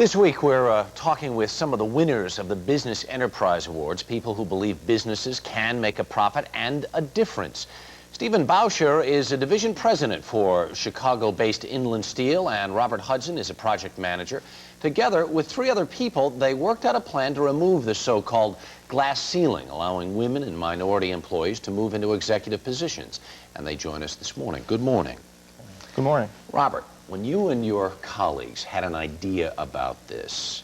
This week, we're talking with some of the winners of the Business Enterprise Awards, people who believe businesses can make a profit and a difference. Stephen Bowsher is a division president for Chicago-based Inland Steel, and Robert Hudson is a project manager. Together, with 3 other people, they worked out a plan to remove the so-called glass ceiling, allowing women and minority employees to move into executive positions. And they join us this morning. Good morning. Good morning. Robert, when you and your colleagues had an idea about this,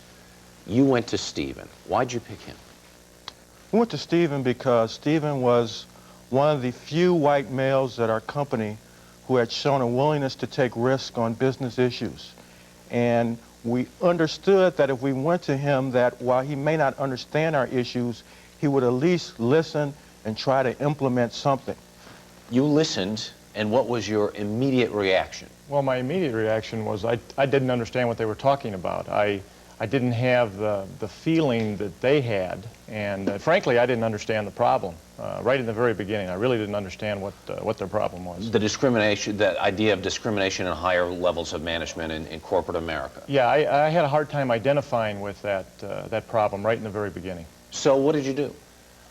you went to Stephen. Why'd you pick him? We went to Stephen because Stephen was one of the few white males at our company who had shown a willingness to take risks on business issues. And we understood that if we went to him, that while he may not understand our issues, he would at least listen and try to implement something. You listened, and what was your immediate reaction? Well, my immediate reaction was I didn't understand what they were talking about. I didn't have the feeling that they had, and frankly, I didn't understand the problem. Right in the very beginning, I really didn't understand what their problem was. The discrimination, that idea of discrimination in higher levels of management in corporate America. Yeah, I had a hard time identifying with that problem right in the very beginning. So what did you do?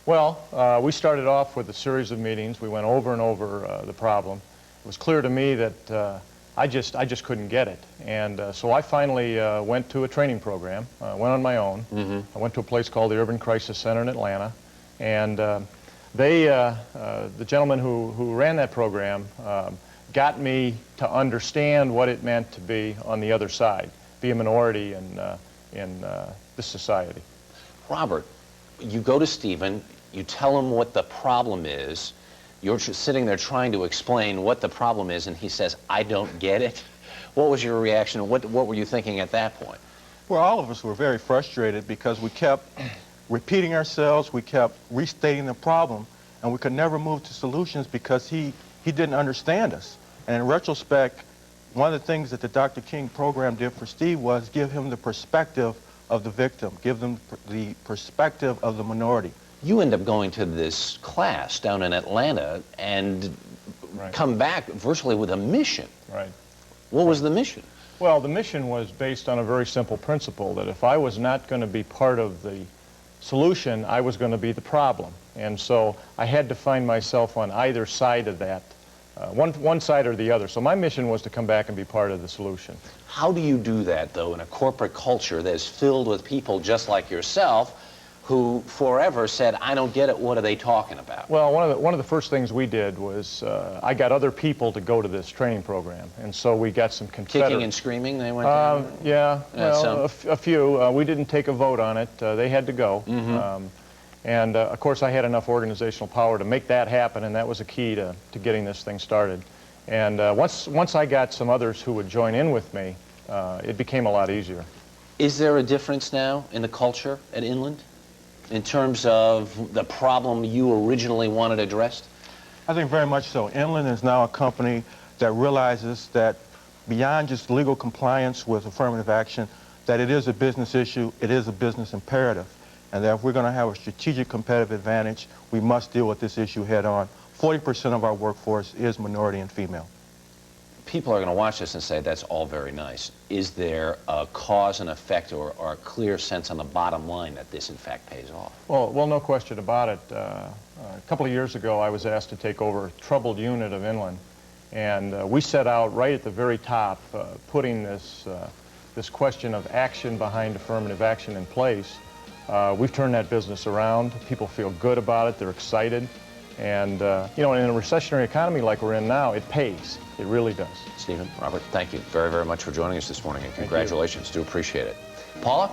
Well, we started off with a series of meetings. We went over and over the problem. It was clear to me that I just couldn't get it, and so I finally went to a training program. Went on my own. I went to a place called the Urban Crisis Center in Atlanta, and the gentleman who ran that program got me to understand what it meant to be on the other side, be a minority in this society. Robert, you go to Stephen, you tell him what the problem is. You're sitting there trying to explain what the problem is, and he says, "I don't get it." What was your reaction? What were you thinking at that point? Well, all of us were very frustrated because we kept repeating ourselves, we kept restating the problem, and we could never move to solutions because he didn't understand us. And in retrospect, one of the things that the Dr. King program did for Steve was give him the perspective of the victim, give them the perspective of the minority. You end up going to this class down in Atlanta and come back virtually with a mission. Right. What was the mission? Well, the mission was based on a very simple principle, that if I was not going to be part of the solution, I was going to be the problem. And so I had to find myself on either side of that, one side or the other. So my mission was to come back and be part of the solution. How do you do that, though, in a corporate culture that is filled with people just like yourself who forever said, "I don't get it, what are they talking about?" Well, one of the first things we did was I got other people to go to this training program, and so we got some Confederate... Kicking and screaming, they went down? Yeah, well, a few. We didn't take a vote on it. They had to go. And of course, I had enough organizational power to make that happen, and that was a key to getting this thing started. And once I got some others who would join in with me, it became a lot easier. Is there a difference now in the culture at Inland in terms of the problem you originally wanted addressed? I think very much so. Inland is now a company that realizes that beyond just legal compliance with affirmative action, that it is a business issue, it is a business imperative, and that if we're going to have a strategic competitive advantage, we must deal with this issue head on. 40% of our workforce is minority and female. People are going to watch this and say, that's all very nice. Is there a cause and effect or a clear sense on the bottom line that this, in fact, pays off? Well, no question about it. A couple of years ago, I was asked to take over a troubled unit of Inland, and we set out right at the very top, putting this question of action behind affirmative action in place. We've turned that business around. People feel good about it. They're excited. And, you know, in a recessionary economy like we're in now, it pays. It really does. Stephen, Robert, thank you very, very much for joining us this morning, and congratulations. Do appreciate it. Paula?